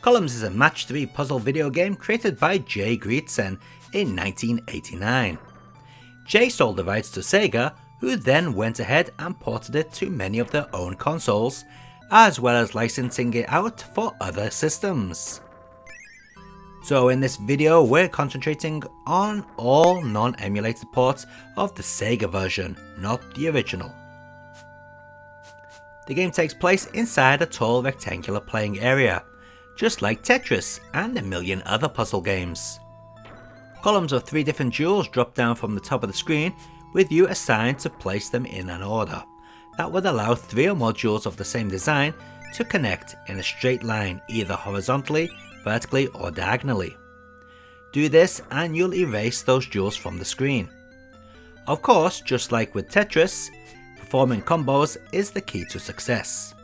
Columns is a match 3 puzzle video game created by Jay Greetsen in 1989. Jay sold the rights to Sega, who then went ahead and ported it to many of their own consoles, as well as licensing it out for other systems. So in this video we're concentrating on all non-emulated ports of the Sega version, not the original. The game takes place inside a tall rectangular playing area, just like Tetris and a million other puzzle games. Columns of 3 different jewels drop down from the top of the screen, with you assigned to place them in an order that would allow 3 or more jewels of the same design to connect in a straight line, either horizontally, vertically or diagonally. Do this and you'll erase those jewels from the screen. Of course, just like with Tetris, performing combos is the key to success.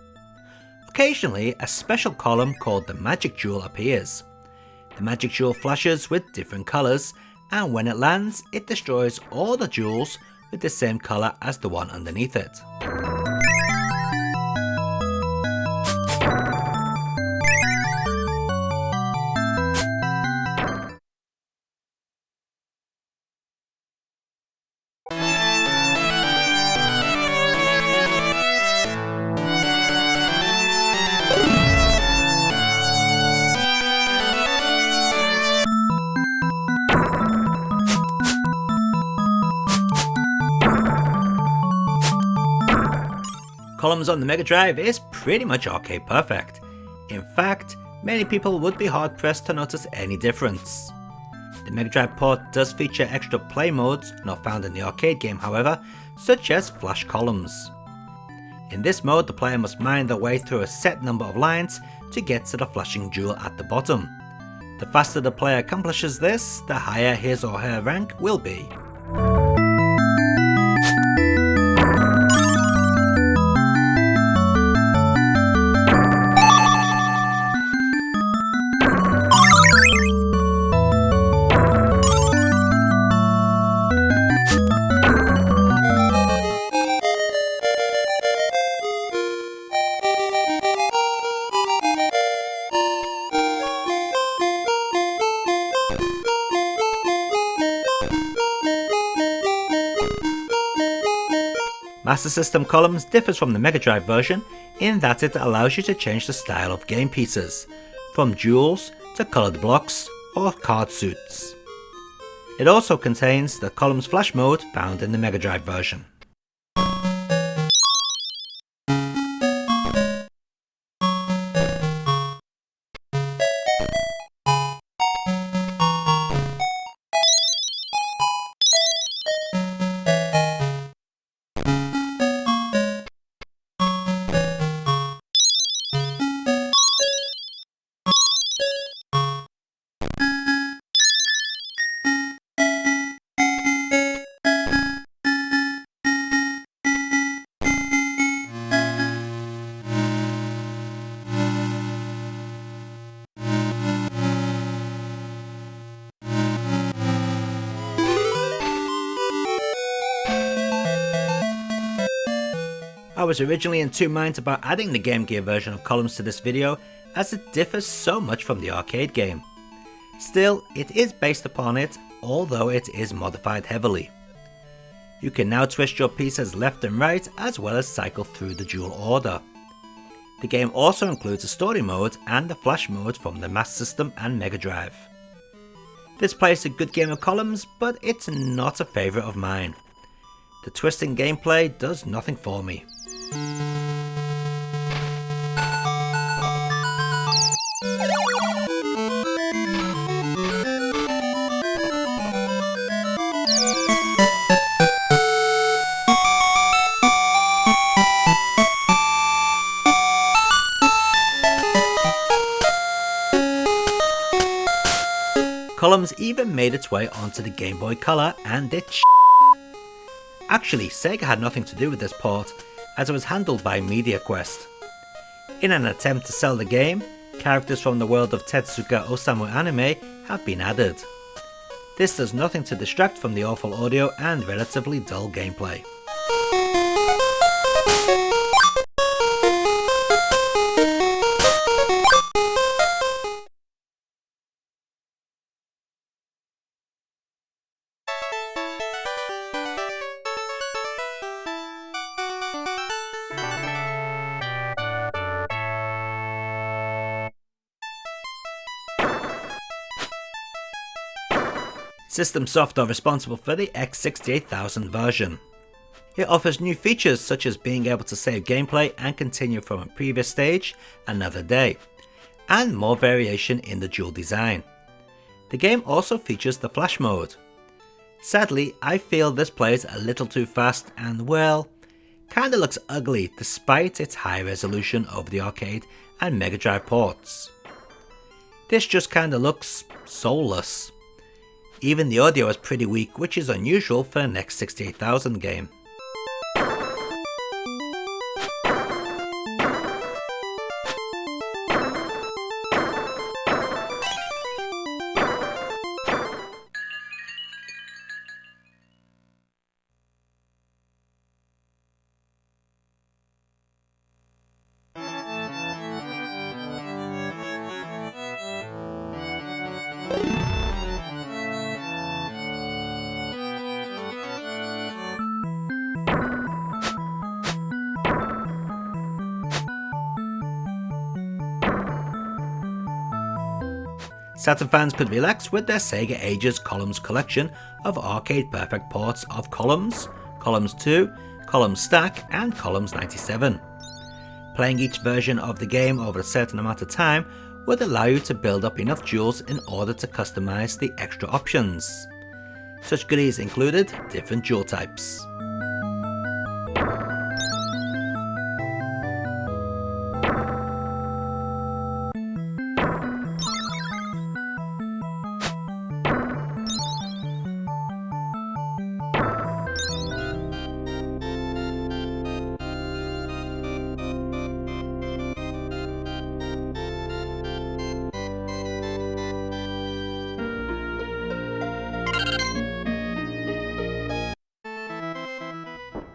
Occasionally, a special column called the Magic Jewel appears. The Magic Jewel flashes with different colours, and when it lands, it destroys all the jewels with the same colour as the one underneath it. Columns on the Mega Drive is pretty much arcade perfect. In fact, many people would be hard pressed to notice any difference. The Mega Drive port does feature extra play modes not found in the arcade game however, such as flash columns. In this mode the player must mine their way through a set number of lines to get to the flashing jewel at the bottom. The faster the player accomplishes this, the higher his or her rank will be. Master System Columns differs from the Mega Drive version in that it allows you to change the style of game pieces, from jewels to coloured blocks or card suits. It also contains the Columns Flash mode found in the Mega Drive version. I was originally in 2 minds about adding the Game Gear version of Columns to this video as it differs so much from the arcade game. Still, it is based upon it, although it is modified heavily. You can now twist your pieces left and right as well as cycle through the dual order. The game also includes a story mode and a flash mode from the Master System and Mega Drive. This plays a good game of Columns, but it's not a favourite of mine. The twisting gameplay does nothing for me. Columns even made its way onto the Game Boy Color and it's Actually, Sega had nothing to do with this port, as it was handled by MediaQuest. In an attempt to sell the game, characters from the world of Tetsuka Osamu anime have been added. This does nothing to distract from the awful audio and relatively dull gameplay. Systemsoft are responsible for the X68000 version. It offers new features such as being able to save gameplay and continue from a previous stage another day, and more variation in the dual design. The game also features the flash mode. Sadly, I feel this plays a little too fast and, well, kinda looks ugly despite its high resolution over the arcade and Mega Drive ports. This just kinda looks soulless. Even the audio is pretty weak, which is unusual for an X68000 game. Saturn fans could relax with their Sega Ages Columns collection of arcade-perfect ports of Columns, Columns 2, Columns Stack, and Columns 97. Playing each version of the game over a certain amount of time would allow you to build up enough jewels in order to customize the extra options. Such goodies included different jewel types.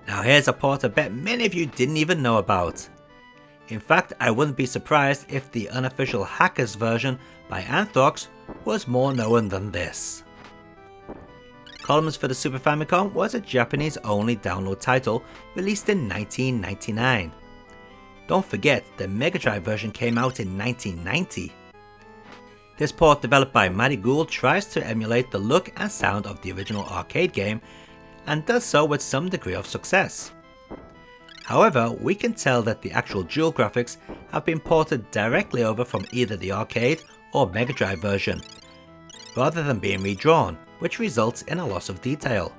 Now here's a port I bet many of you didn't even know about. In fact, I wouldn't be surprised if the unofficial Hackers version by Anthrax was more known than this. Columns for the Super Famicom was a Japanese only download title released in 1999. Don't forget, the Mega Drive version came out in 1990. This port, developed by Matty Gould, tries to emulate the look and sound of the original arcade game, and does so with some degree of success. However, we can tell that the actual dual graphics have been ported directly over from either the arcade or Mega Drive version, rather than being redrawn, which results in a loss of detail.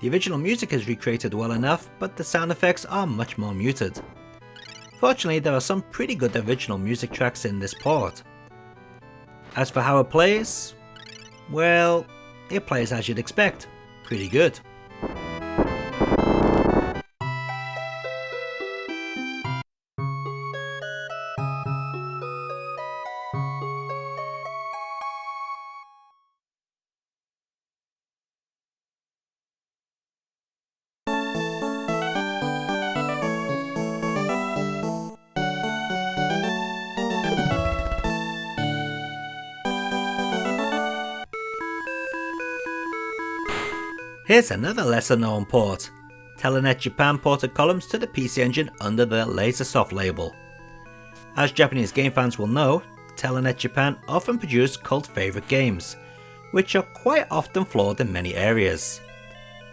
The original music is recreated well enough, but the sound effects are much more muted. Fortunately, there are some pretty good original music tracks in this port. As for how it plays, well, it plays as you'd expect. Pretty good. Here's another lesser known port. Telenet Japan ported Columns to the PC Engine under the Lasersoft label. As Japanese game fans will know, Telenet Japan often produce cult favourite games, which are quite often flawed in many areas.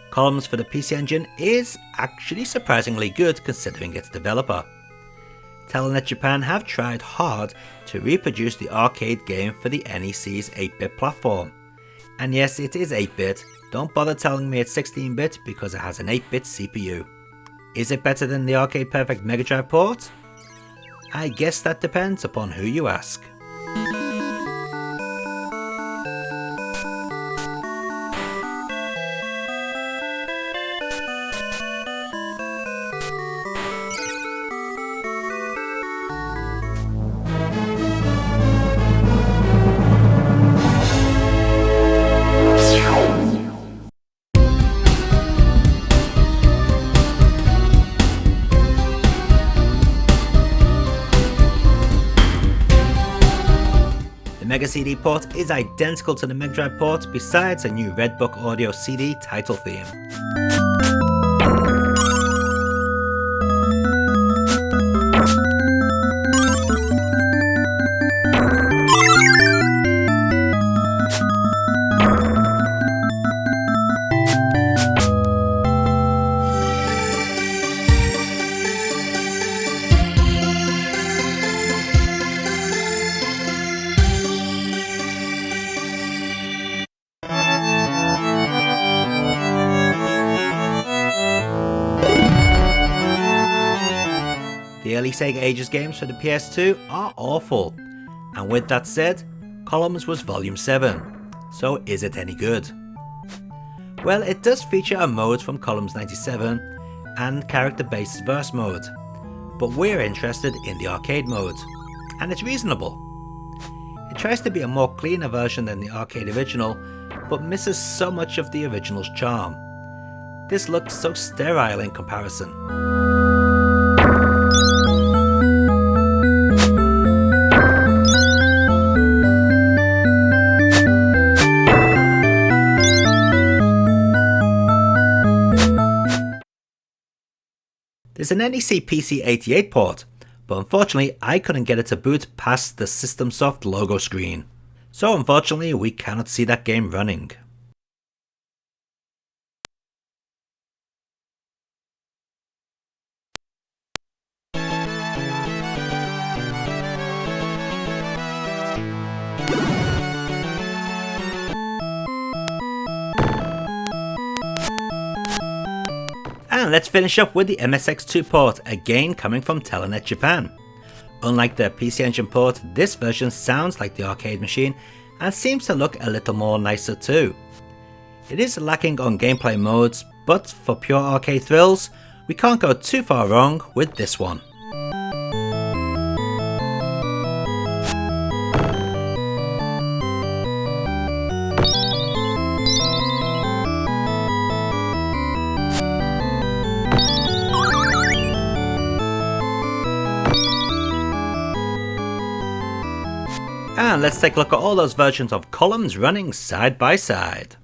Columns for the PC Engine is actually surprisingly good considering its developer. Telenet Japan have tried hard to reproduce the arcade game for the NEC's 8-bit platform. And yes, it is 8-bit. Don't bother telling me it's 16-bit because it has an 8-bit CPU. Is it better than the Arcade Perfect Mega Drive port? I guess that depends upon who you ask. The Mega CD port is identical to the Mega Drive port, besides a new Red Book Audio CD title theme. the early Sega Ages games for the PS2 are awful, and with that said, Columns was Volume 7, so is it any good? Well, it does feature a mode from Columns 97 and character-based verse mode, but we're interested in the arcade mode, and it's reasonable. It tries to be a more cleaner version than the arcade original, but misses so much of the original's charm. This looks so sterile in comparison. There's an NEC PC88 port, but unfortunately I couldn't get it to boot past the SystemSoft logo screen. So unfortunately we cannot see that game running. And let's finish up with the MSX2 port, again coming from Telenet Japan. Unlike the PC Engine port, this version sounds like the arcade machine and seems to look a little more nicer too. It is lacking on gameplay modes, but for pure arcade thrills, we can't go too far wrong with this one. And let's take a look at all those versions of Columns running side by side.